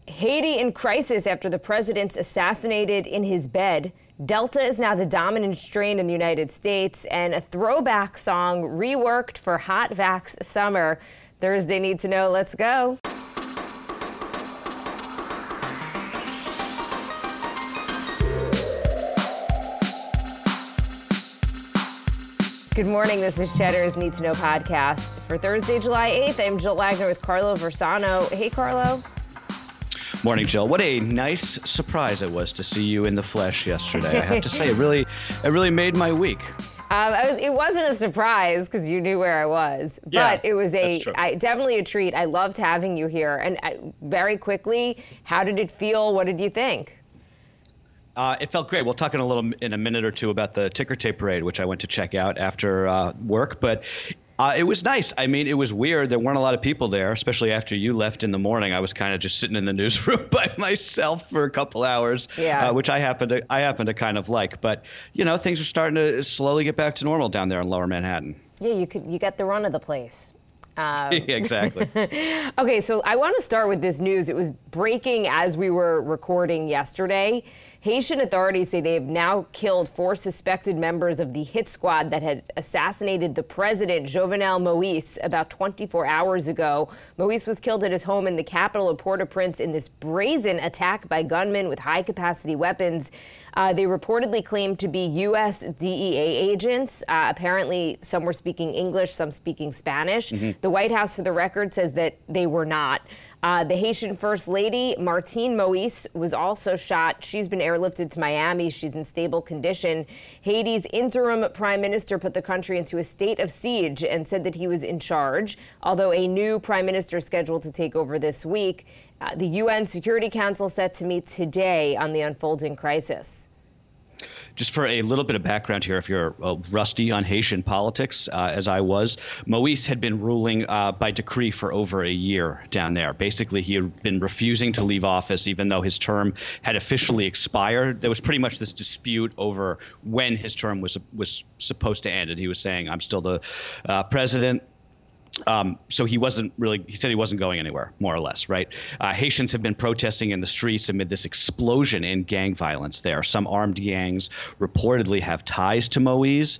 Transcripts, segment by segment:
Haiti in crisis after the president's assassinated in his bed. Delta is now the dominant strain in the United States, and a throwback song reworked for hot Vax summer. Thursday Need to Know. Let's go. Good morning. This is Cheddar's Need to Know podcast for Thursday, July 8th. I'm Jill Wagner with Carlo Versano. Hey, Carlo. Morning, Jill. What a nice surprise it was to see you in the flesh yesterday. I have to say, it really made my week. It wasn't a surprise because you knew where I was, but it was definitely a treat. I loved having you here. And very quickly, how did it feel? What did you think? It felt great. We'll talk in a minute or two about the ticker tape parade, which I went to check out after work. But it was nice. I mean, it was weird. There weren't a lot of people there, especially after you left in the morning. I was kind of just sitting in the newsroom by myself for a couple hours, which I happen to kind of like. But you know, things are starting to slowly get back to normal down there in Lower Manhattan. Yeah, you got the run of the place. Exactly. Okay, so I want to start with this news. It was breaking as we were recording yesterday. Haitian authorities say they have now killed 4 suspected members of the hit squad that had assassinated the president, Jovenel Moïse, about 24 hours ago. Moïse was killed at his home in the capital of Port-au-Prince in this brazen attack by gunmen with high-capacity weapons. They reportedly claimed to be U.S. DEA agents. Apparently, some were speaking English, some speaking Spanish. The White House, for the record, says that they were not. The Haitian First Lady, Martine Moïse, was also shot. She's been airlifted to Miami. She's in stable condition. Haiti's interim prime minister put the country into a state of siege and said that he was in charge, although a new prime minister is scheduled to take over this week. The UN Security Council set to meet today on the unfolding crisis. Just for a little bit of background here, if you're rusty on Haitian politics, as I was, Moïse had been ruling by decree for over a year down there. Basically, he had been refusing to leave office, even though his term had officially expired. There was pretty much this dispute over when his term was supposed to end. And he was saying, I'm still the president. So he said he wasn't going anywhere, more or less, right? Haitians have been protesting in the streets amid this explosion in gang violence there. Some armed gangs reportedly have ties to Moïse.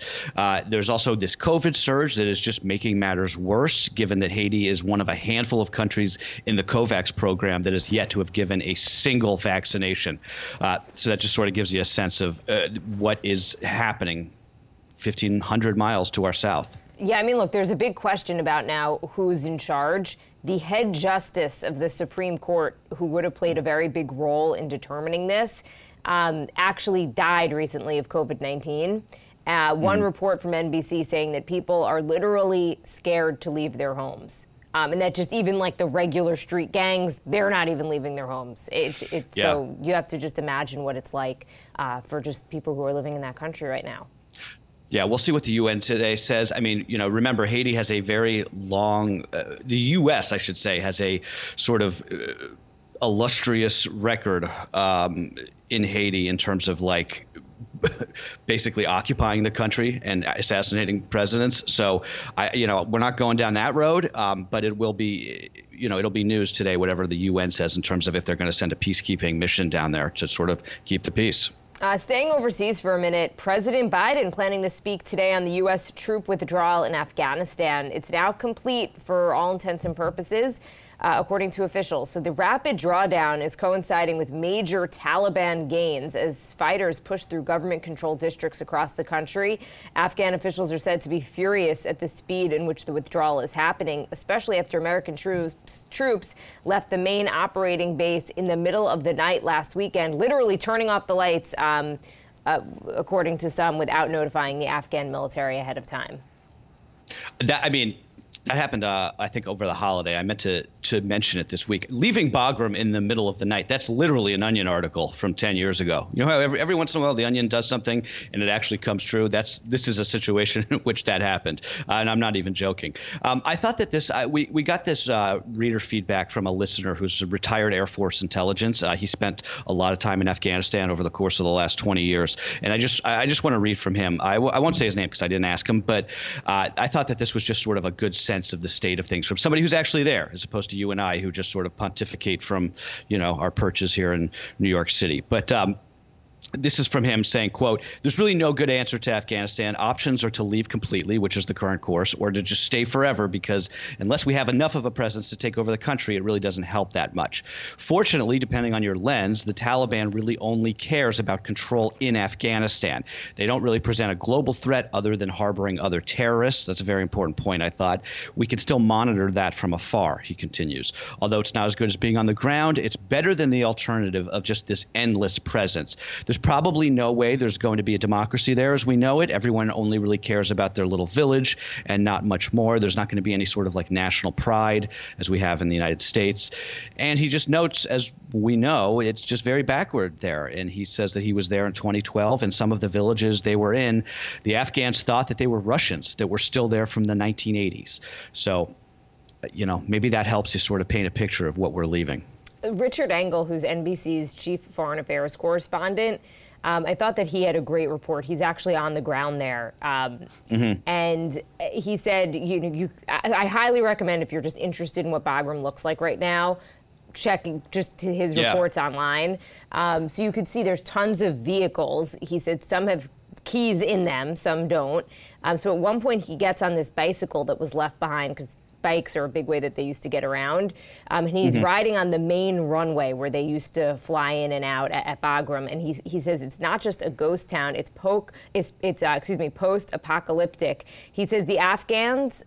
There's also this COVID surge that is just making matters worse, given that Haiti is one of a handful of countries in the COVAX program that is yet to have given a single vaccination. So that just sort of gives you a sense of what is happening 1,500 miles to our south. Yeah, I mean, look, there's a big question about now who's in charge. The head justice of the Supreme Court, who would have played a very big role in determining this, actually died recently of COVID-19. One report from NBC saying that people are literally scared to leave their homes. And that just even like the regular street gangs, they're not even leaving their homes. So you have to just imagine what it's like for just people who are living in that country right now. Yeah, we'll see what the UN today says. I mean, you know, remember, Haiti has a very long, the U.S., I should say, has a sort of illustrious record in Haiti in terms of like basically occupying the country and assassinating presidents. So, we're not going down that road, but it will be, it'll be news today, whatever the UN says in terms of if they're going to send a peacekeeping mission down there to sort of keep the peace. Staying overseas for a minute, President Biden planning to speak today on the U.S. troop withdrawal in Afghanistan. It's now complete for all intents and purposes, according to officials. So the rapid drawdown is coinciding with major Taliban gains as fighters push through government-controlled districts across the country. Afghan officials are said to be furious at the speed in which the withdrawal is happening, especially after American troops left the main operating base in the middle of the night last weekend, literally turning off the lights, according to some, without notifying the Afghan military ahead of time. That happened, I think, over the holiday. I meant to mention it this week. Leaving Bagram in the middle of the night, that's literally an Onion article from 10 years ago. You know how every once in a while the Onion does something and it actually comes true? This is a situation in which that happened, and I'm not even joking. I thought that we got this reader feedback from a listener who's a retired Air Force intelligence. He spent a lot of time in Afghanistan over the course of the last 20 years, and I just want to read from him. I won't say his name because I didn't ask him, but I thought that this was just sort of a good sense sense of the state of things from somebody who's actually there, as opposed to you and I, who just sort of pontificate from, our perches here in New York City. But this is from him saying, quote, "There's really no good answer to Afghanistan. Options are to leave completely, which is the current course, or to just stay forever, because unless we have enough of a presence to take over the country, it really doesn't help that much. Fortunately, depending on your lens, the Taliban really only cares about control in Afghanistan. They don't really present a global threat other than harboring other terrorists." That's a very important point, I thought. "We can still monitor that from afar," he continues. "Although it's not as good as being on the ground, it's better than the alternative of just this endless presence. There's probably no way there's going to be a democracy there as we know it. Everyone only really cares about their little village and not much more. There's not going to be any sort of like national pride as we have in the United States." And he just notes, as we know, it's just very backward there. And he says that he was there in 2012, and some of the villages they were in, the Afghans thought that they were Russians that were still there from the 1980s. So, maybe that helps you sort of paint a picture of what we're leaving. Richard Engel, who's NBC's chief foreign affairs correspondent, I thought that he had a great report. He's actually on the ground there. And he said, I highly recommend, if you're just interested in what Bagram looks like right now, checking just to his reports online. So you could see there's tons of vehicles. He said some have keys in them, some don't. So at one point he gets on this bicycle that was left behind, because bikes are a big way that they used to get around. And he's riding on the main runway where they used to fly in and out at Bagram. And he says it's not just a ghost town, it's post-apocalyptic. He says the Afghans,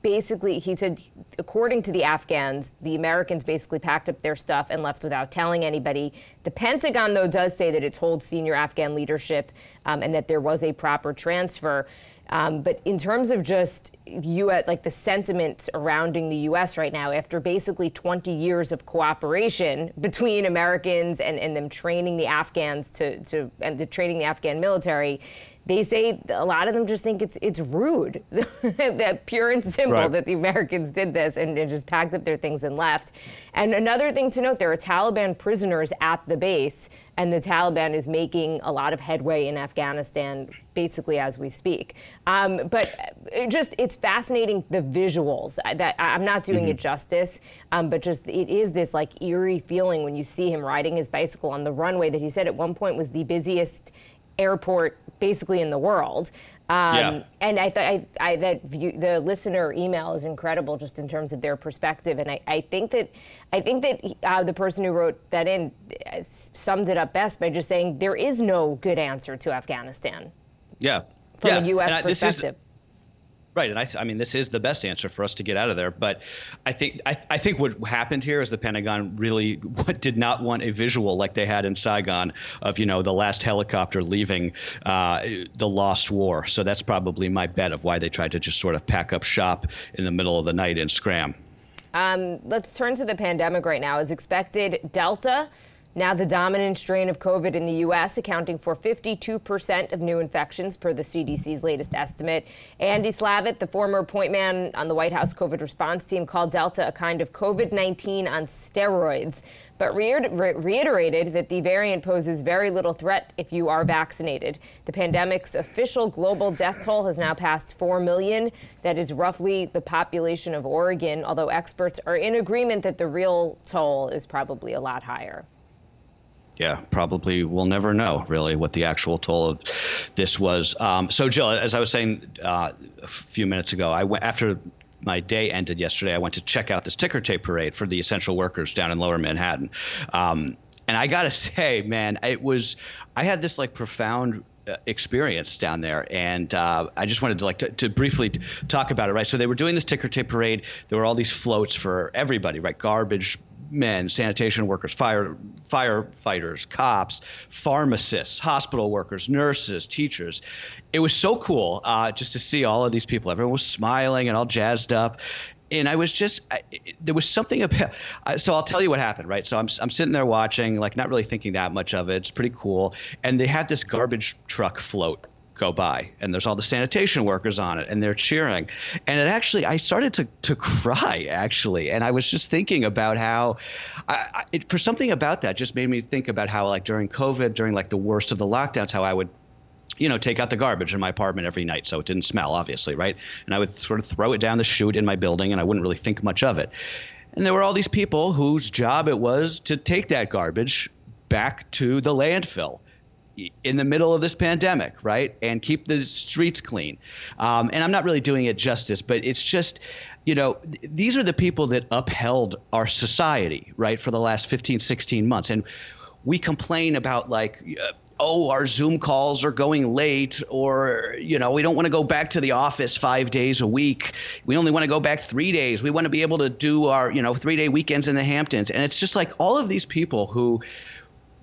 basically, he said, according to the Afghans, the Americans basically packed up their stuff and left without telling anybody. The Pentagon, though, does say that it told senior Afghan leadership and that there was a proper transfer. But in terms of just the sentiment surrounding the U.S. right now, after basically 20 years of cooperation between Americans and them training the Afghans training the Afghan military, they say a lot of them just think it's rude, that pure and simple, that the Americans did this and just packed up their things and left. And another thing to note, there are Taliban prisoners at the base, and the Taliban is making a lot of headway in Afghanistan basically as we speak. But it's fascinating, the visuals. That I'm not doing it justice, but just it is this like eerie feeling when you see him riding his bicycle on the runway that he said at one point was the busiest airport basically in the world. And I thought the listener email is incredible just in terms of their perspective. And I think that the person who wrote that in summed it up best by just saying there is no good answer to Afghanistan. From a U.S. perspective. Right, and I mean, this is the best answer for us to get out of there. But I think what happened here is the Pentagon really did not want a visual like they had in Saigon of the last helicopter leaving the lost war. So that's probably my bet of why they tried to just sort of pack up shop in the middle of the night and scram. Let's turn to the pandemic right now. As expected, Delta, now the dominant strain of COVID in the U.S., accounting for 52% of new infections per the CDC's latest estimate. Andy Slavitt, the former point man on the White House COVID response team, called Delta a kind of COVID-19 on steroids, but reiterated that the variant poses very little threat if you are vaccinated. The pandemic's official global death toll has now passed 4 million. That is roughly the population of Oregon, although experts are in agreement that the real toll is probably a lot higher. Yeah, probably we'll never know, really, what the actual toll of this was. So, Jill, as I was saying a few minutes ago, after my day ended yesterday, I went to check out this ticker tape parade for the essential workers down in Lower Manhattan. And I got to say, man, I had this profound experience down there, and I just wanted to briefly talk about it. Right, so they were doing this ticker tape parade. There were all these floats for everybody, right? Garbage men, sanitation workers, firefighters, cops, pharmacists, hospital workers, nurses, teachers. It was so cool just to see all of these people. Everyone was smiling and all jazzed up. And I was there was something about, so I'll tell you what happened, right? So I'm sitting there watching, not really thinking that much of it. It's pretty cool. And they had this garbage truck float go by, and there's all the sanitation workers on it, and they're cheering. And I started to cry, actually. And I was just thinking about how, for something about that just made me think about how, during COVID, during the worst of the lockdowns, how I would take out the garbage in my apartment every night so it didn't smell, obviously, right? And I would sort of throw it down the chute in my building, and I wouldn't really think much of it. And there were all these people whose job it was to take that garbage back to the landfill in the middle of this pandemic, right? And keep the streets clean. And I'm not really doing it justice, but it's just, these are the people that upheld our society, right, for the last 15, 16 months. And we complain about our Zoom calls are going late, or, we don't want to go back to the office 5 days a week. We only want to go back 3 days. We want to be able to do our, 3-day weekends in the Hamptons. And it's just like all of these people who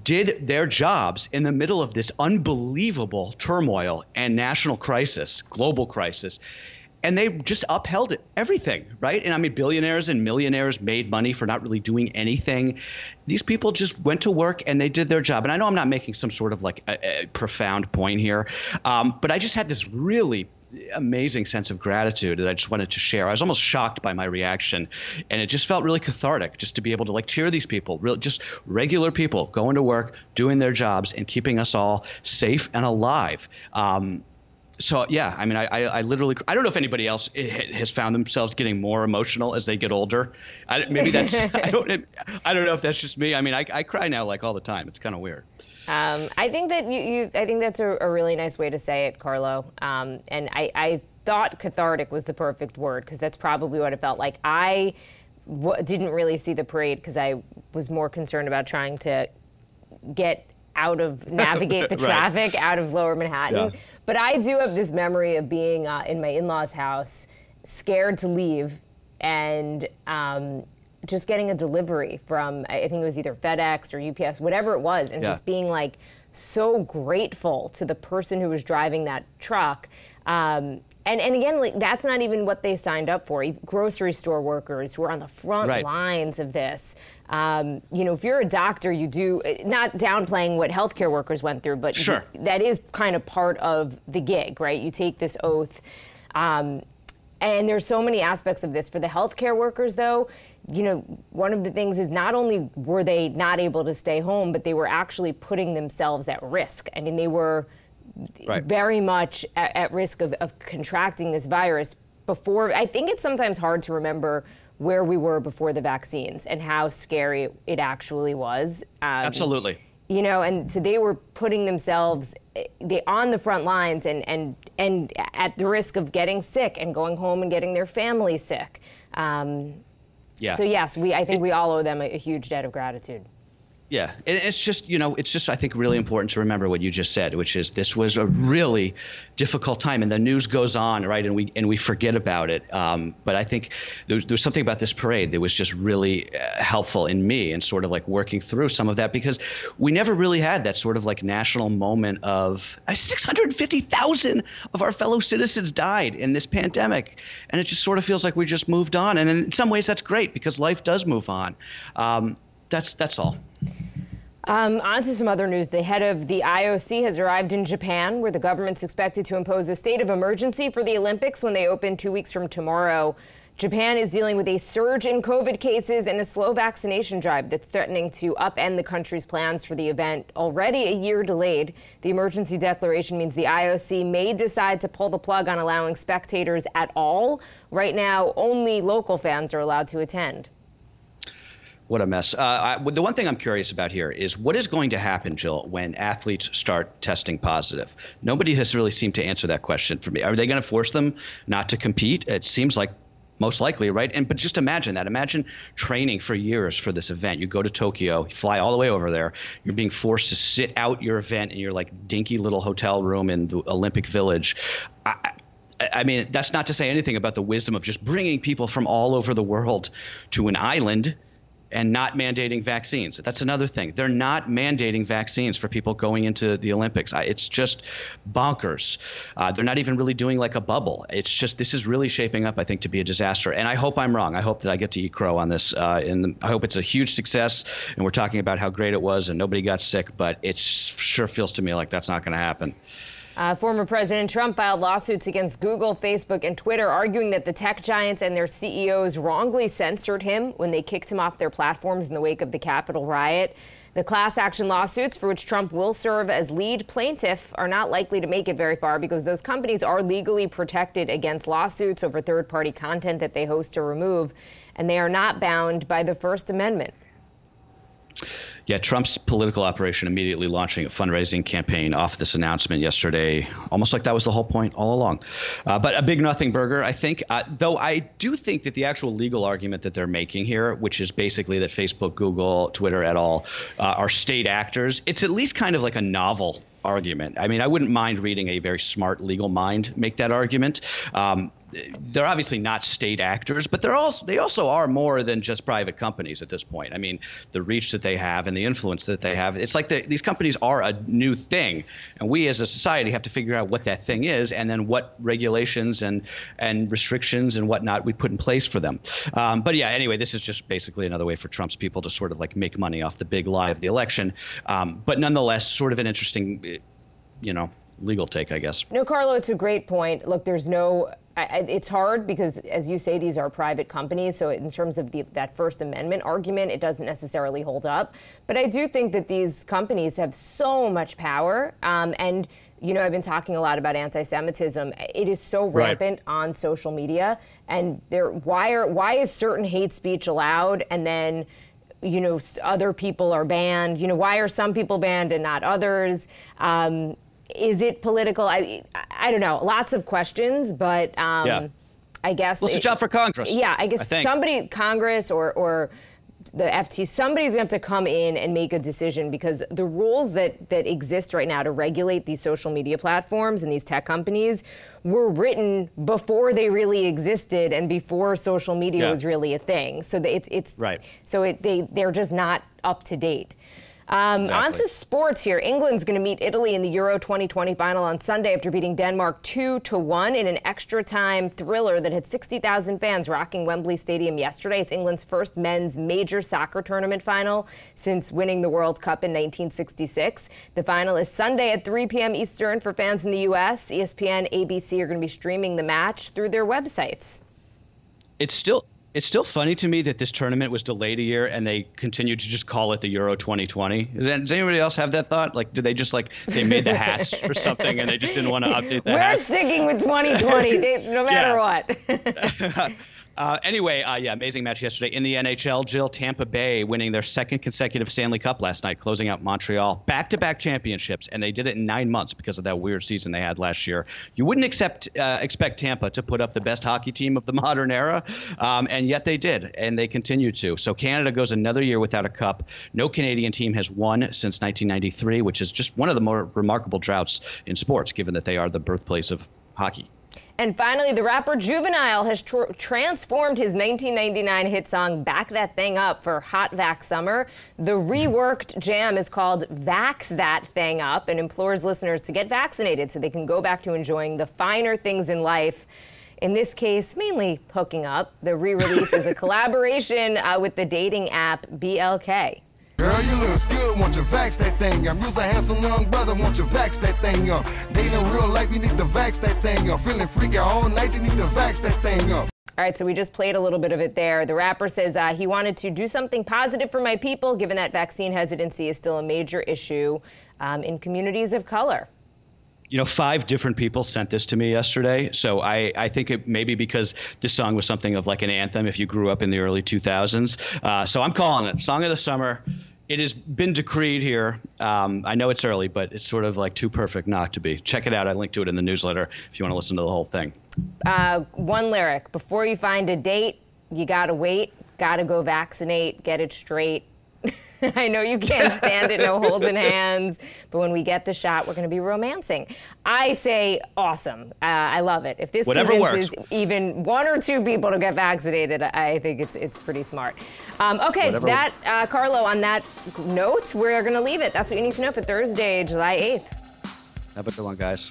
did their jobs in the middle of this unbelievable turmoil and national crisis, global crisis. And they just upheld everything, right? And I mean, billionaires and millionaires made money for not really doing anything. These people just went to work and they did their job. And I know I'm not making some sort of a profound point here, but I just had this really amazing sense of gratitude that I just wanted to share. I was almost shocked by my reaction, and it just felt really cathartic just to be able to cheer these people, just regular people going to work, doing their jobs, and keeping us all safe and alive. So yeah, I mean, I literally, I don't know if anybody else has found themselves getting more emotional as they get older. Maybe that's, I don't know if that's just me. I mean, I cry now all the time. It's kind of weird. I think that I think that's a really nice way to say it, Carlo. And I thought cathartic was the perfect word, because that's probably what it felt like. I didn't really see the parade because I was more concerned about trying to navigate the traffic out of Lower Manhattan. Yeah. But I do have this memory of being in my in-laws' house, scared to leave, and just getting a delivery from, I think it was either FedEx or UPS, whatever it was, and just being so grateful to the person who was driving that truck. And again, that's not even what they signed up for. Grocery store workers who are on the front lines of this. If you're a doctor, you do, not downplaying what healthcare workers went through, but sure, that is kind of part of the gig, right? You take this oath. And there's so many aspects of this. For the healthcare workers, though, one of the things is not only were they not able to stay home, but they were actually putting themselves at risk. I mean, they were very much at risk of contracting this virus before. I think it's sometimes hard to remember where we were before the vaccines and how scary it actually was. Absolutely. And so they were putting themselves on the front lines and at the risk of getting sick and going home and getting their family sick. Yeah. So yes, I think we all owe them a huge debt of gratitude. Yeah, and it's just, I think, really important to remember what you just said, which is this was a really difficult time, and the news goes on, right, and we forget about it. But I think there was something about this parade that was just really helpful in me, and sort of working through some of that, because we never really had that sort of national moment of 650,000 of our fellow citizens died in this pandemic, and it just sort of feels like we just moved on, and in some ways that's great because life does move on. That's all. On to some other news. The head of the IOC has arrived in Japan, where the government's expected to impose a state of emergency for the Olympics when they open 2 weeks from tomorrow. Japan is dealing with a surge in COVID cases and a slow vaccination drive that's threatening to upend the country's plans for the event, already a year delayed. The emergency declaration means the IOC may decide to pull the plug on allowing spectators at all. Right now, only local fans are allowed to attend. What a mess. The one thing I'm curious about here is what is going to happen, Jill, when athletes start testing positive? Nobody has really seemed to answer that question for me. Are they going to force them not to compete? It seems like most likely, right? But just imagine that. Imagine training for years for this event. You go to Tokyo, you fly all the way over there. You're being forced to sit out your event in your dinky little hotel room in the Olympic Village. I mean, that's not to say anything about the wisdom of just bringing people from all over the world to an island and not mandating vaccines. That's another thing. They're not mandating vaccines for people going into the Olympics. It's just bonkers. They're not even really doing a bubble. It's just, this is really shaping up, I think, to be a disaster. And I hope I'm wrong. I hope that I get to eat crow on this. And I hope it's a huge success. And we're talking about how great it was and nobody got sick, but it sure feels to me like that's not going to happen. Former President Trump filed lawsuits against Google, Facebook, and Twitter, arguing that the tech giants and their CEOs wrongly censored him when they kicked him off their platforms in the wake of the Capitol riot. The class action lawsuits, for which Trump will serve as lead plaintiff, are not likely to make it very far because those companies are legally protected against lawsuits over third-party content that they host or remove, and they are not bound by the First Amendment. Yeah, Trump's political operation immediately launching a fundraising campaign off this announcement yesterday, almost like that was the whole point all along. But a big nothing burger, I think, though I do think that the actual legal argument that they're making here, which is basically that Facebook, Google, Twitter et al. Are state actors, it's at least kind of like a novel argument. I mean, I wouldn't mind reading a very smart legal mind make that argument. They're obviously not state actors, but they also are more than just private companies at this point. I mean, the reach that they have and the influence that they have, it's like these companies are a new thing. And we as a society have to figure out what that thing is and then what regulations and restrictions and whatnot we put in place for them. But yeah, anyway, this is just basically another way for Trump's people to sort of like make money off the big lie of the election. But nonetheless, sort of an interesting, legal take, I guess. No, Carlo, it's a great point. Look, it's hard because, as you say, these are private companies. So in terms of that First Amendment argument, it doesn't necessarily hold up. But I do think that these companies have so much power. And, I've been talking a lot about anti-Semitism. It is so rampant on social media. And why is certain hate speech allowed and then other people are banned? Why are some people banned and not others? Is it political? I don't know. Lots of questions, but I guess it's a job for Congress. Yeah, I guess Congress or the FT, somebody's going to have to come in and make a decision, because the rules that exist right now to regulate these social media platforms and these tech companies were written before they really existed and before social media was really a thing. So it's right. So they're just not up to date. Exactly. On to sports here. England's going to meet Italy in the Euro 2020 final on Sunday after beating Denmark 2-1 in an extra-time thriller that had 60,000 fans rocking Wembley Stadium yesterday. It's England's first men's major soccer tournament final since winning the World Cup in 1966. The final is Sunday at 3 p.m. Eastern for fans in the U.S. ESPN, ABC are going to be streaming the match through their websites. It's still funny to me that this tournament was delayed a year and they continued to just call it the Euro 2020. Does anybody else have that thought? Like, did they just they made the hats or something and they just didn't want to update the hats? We're sticking with 2020 no matter what. Anyway, amazing match yesterday in the NHL. Jill, Tampa Bay winning their second consecutive Stanley Cup last night, closing out Montreal. Back-to-back championships, and they did it in 9 months because of that weird season they had last year. You wouldn't expect Tampa to put up the best hockey team of the modern era, and yet they did, and they continue to. So Canada goes another year without a cup. No Canadian team has won since 1993, which is just one of the more remarkable droughts in sports, given that they are the birthplace of hockey. And finally, the rapper Juvenile has transformed his 1999 hit song Back That Thing Up for Hot Vax Summer. The reworked jam is called Vax That Thang Up and implores listeners to get vaccinated so they can go back to enjoying the finer things in life. In this case, mainly hooking up. The re-release is a collaboration with the dating app BLK. Girl, you look good, won't you vax that thing up? You's a handsome young brother, won't you vax that thing up? Dating real life, you need to vax that thing up. Feeling freaky all night, you need to vax that thing up. All right, so we just played a little bit of it there. The rapper says he wanted to do something positive for my people, given that vaccine hesitancy is still a major issue in communities of color. 5 different people sent this to me yesterday. So I think it may be because this song was something of like an anthem if you grew up in the early 2000s. So I'm calling it Song of the Summer. It has been decreed here. I know it's early, but it's sort of like too perfect not to be. Check it out. I linked to it in the newsletter if you want to listen to the whole thing. One lyric. Before you find a date, you got to wait. Got to go vaccinate. Get it straight. I know you can't stand it, no holding hands, but when we get the shot, we're going to be romancing. I say awesome. I love it. If this convinces even 1 or 2 people to get vaccinated, I think it's pretty smart. Okay, Carlo, on that note, we're going to leave it. That's what you need to know for Thursday, July 8th. Have a good one, guys.